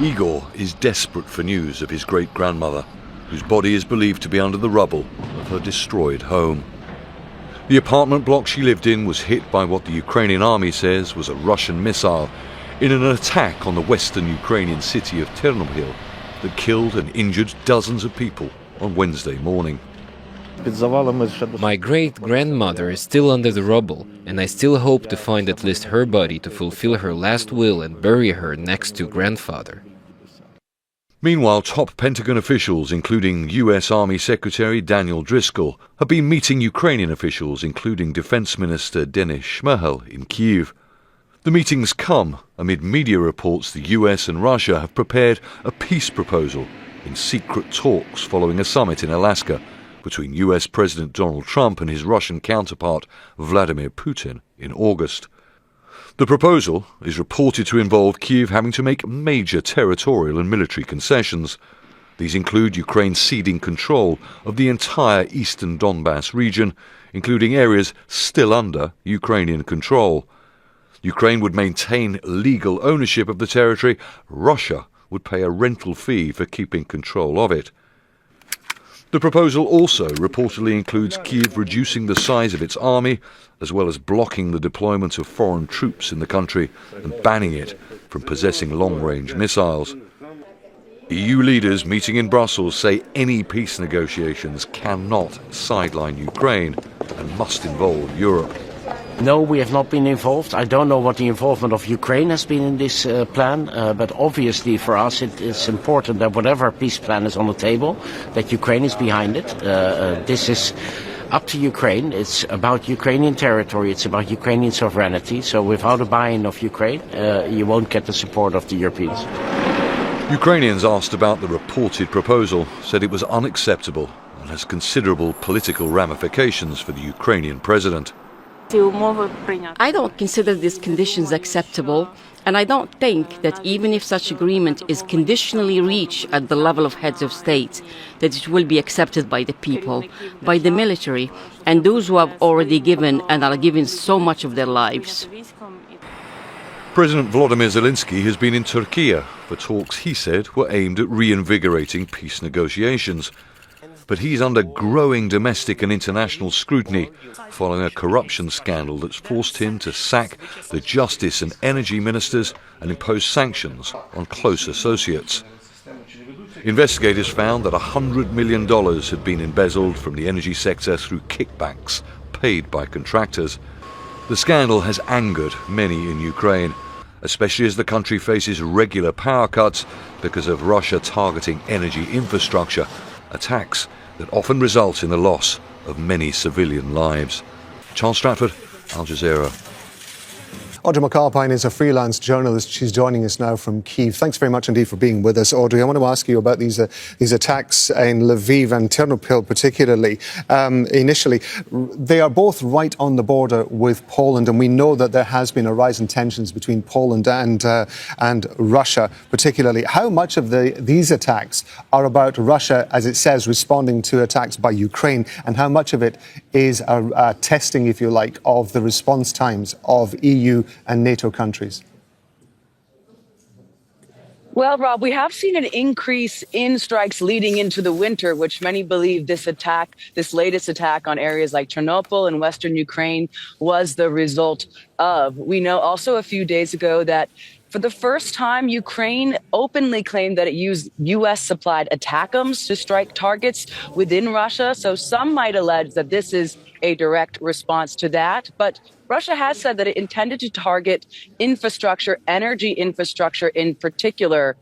Igor is desperate for news of his great-grandmother, whose body is believed to be under the rubble of her destroyed home. The apartment block she lived in was hit by what the Ukrainian army says was a Russian missile in an attack on the western Ukrainian city of Ternopil that killed and injured dozens of people on Wednesday morning. My great-grandmother is still under the rubble, and I still hope to find at least her body to fulfill her last will and bury her next to grandfather. Meanwhile, top Pentagon officials, including U.S. Army Secretary Daniel Driscoll, have been meeting Ukrainian officials, including Defense Minister Denis Shmyhal, in Kyiv. The meetings come amid media reports the U.S. and Russia have prepared a peace proposal in secret talks following a summit in Alaska between U.S. President Donald Trump and his Russian counterpart Vladimir Putin in August. The proposal is reported to involve Kyiv having to make major territorial and military concessions. These include Ukraine ceding control of the entire eastern Donbass region, including areas still under Ukrainian control. Ukraine would maintain legal ownership of the territory. Russia would pay a rental fee for keeping control of it. The proposal also reportedly includes Kyiv reducing the size of its army, as well as blocking the deployment of foreign troops in the country and banning it from possessing long-range missiles. EU leaders meeting in Brussels say any peace negotiations cannot sideline Ukraine and must involve Europe. No, we have not been involved. I don't know what the involvement of Ukraine has been in this plan, but obviously for us it is important that whatever peace plan is on the table, that Ukraine is behind it. This is up to Ukraine. It's about Ukrainian territory. It's about Ukrainian sovereignty. So without a buy-in of Ukraine, you won't get the support of the Europeans. Ukrainians asked about the reported proposal said it was unacceptable and has considerable political ramifications for the Ukrainian president. I don't consider these conditions acceptable, and I don't think that even if such agreement is conditionally reached at the level of heads of state, that it will be accepted by the people, by the military, and those who have already given and are giving so much of their lives. President Volodymyr Zelensky has been in Turkey for talks he said were aimed at reinvigorating peace negotiations. But he's under growing domestic and international scrutiny following a corruption scandal that's forced him to sack the justice and energy ministers and impose sanctions on close associates. Investigators found that $100 million had been embezzled from the energy sector through kickbacks paid by contractors. The scandal has angered many in Ukraine, especially as the country faces regular power cuts because of Russia targeting energy infrastructure, attacks that often result in the loss of many civilian lives. Charles Stratford, Al Jazeera. Audrey McAlpine is a freelance journalist. She's joining us now from Kyiv. Thanks very much indeed for being with us, Audrey. I want to ask you about these attacks in Lviv and Ternopil particularly. Initially, they are both right on the border with Poland, and we know that there has been a rise in tensions between Poland and Russia particularly. How much of these attacks are about Russia, as it says, responding to attacks by Ukraine, and how much of it is a testing, if you like, of the response times of EU and NATO countries? Well, Rob, we have seen an increase in strikes leading into the winter, which many believe this latest attack on areas like Ternopil and Western Ukraine was the result of. We know also a few days ago that for the first time, Ukraine openly claimed that it used U.S.-supplied ATACMS to strike targets within Russia. So some might allege that this is a direct response to that. But Russia has said that it intended to target infrastructure, energy infrastructure in particular.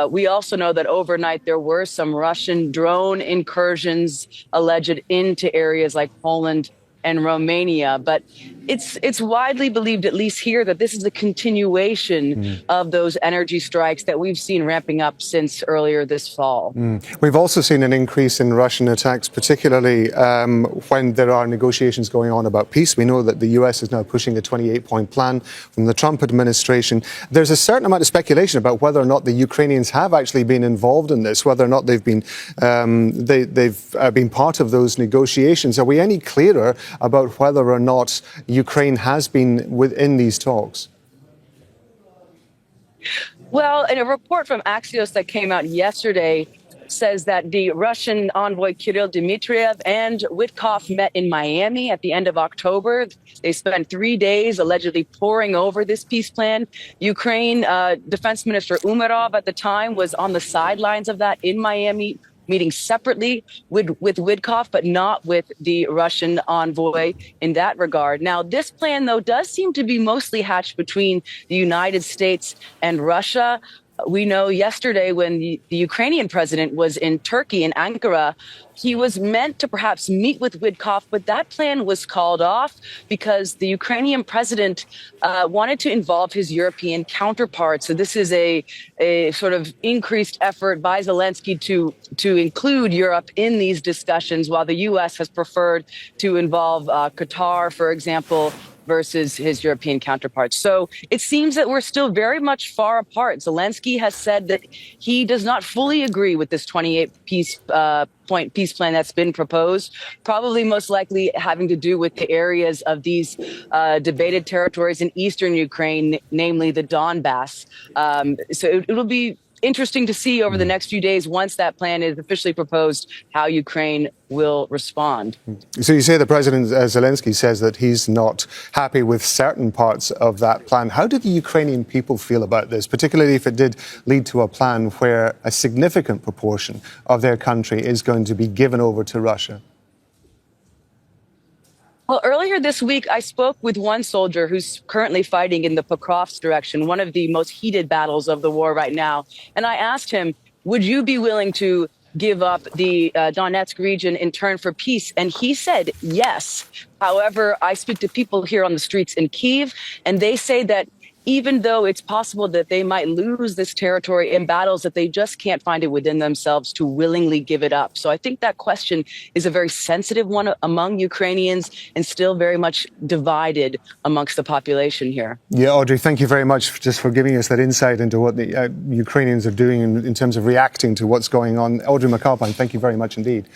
We also know that overnight there were some Russian drone incursions alleged into areas like Poland and Romania. But it's widely believed, at least here, that this is a continuation of those energy strikes that we've seen ramping up since earlier this fall. We've also seen an increase in Russian attacks, particularly when there are negotiations going on about peace. We know that the US is now pushing a 28-point plan from the Trump administration. There's a certain amount of speculation about whether or not the Ukrainians have actually been involved in this, whether or not they've been been part of those negotiations. Are we any clearer about whether or not Ukraine has been within these talks? Well, in a report from Axios that came out yesterday says that the Russian envoy Kirill Dmitriev and Witkoff met in Miami at the end of October. They spent 3 days allegedly poring over this peace plan. Ukraine Defense Minister Umerov at the time was on the sidelines of that in Miami, meeting separately with Witkoff, but not with the Russian envoy in that regard. Now, this plan, though, does seem to be mostly hatched between the United States and Russia. We know yesterday when the Ukrainian president was in Turkey, in Ankara, he was meant to perhaps meet with Witkoff, but that plan was called off because the Ukrainian president wanted to involve his European counterparts. So this is a sort of increased effort by Zelensky to include Europe in these discussions, while the U.S. has preferred to involve Qatar, for example, versus his European counterparts. So it seems that we're still very much far apart. Zelensky has said that he does not fully agree with this 28-point peace plan that's been proposed, probably most likely having to do with the areas of these debated territories in eastern Ukraine, namely the Donbass. So it'll be interesting to see over the next few days, once that plan is officially proposed, how Ukraine will respond. So you say the President Zelensky says that he's not happy with certain parts of that plan. How do the Ukrainian people feel about this, particularly if it did lead to a plan where a significant proportion of their country is going to be given over to Russia? Well, earlier this week, I spoke with one soldier who's currently fighting in the Pokrovsk direction, one of the most heated battles of the war right now. And I asked him, would you be willing to give up the Donetsk region in turn for peace? And he said yes. However, I speak to people here on the streets in Kyiv, and they say that even though it's possible that they might lose this territory in battles, that they just can't find it within themselves to willingly give it up. So I think that question is a very sensitive one among Ukrainians and still very much divided amongst the population here. Yeah, Audrey, thank you very much just for giving us that insight into what the Ukrainians are doing in terms of reacting to what's going on. Audrey McAlpine, thank you very much indeed.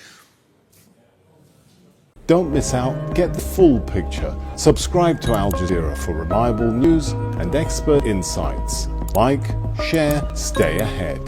Don't miss out, get the full picture. Subscribe to Al Jazeera for reliable news and expert insights. Like, share, stay ahead.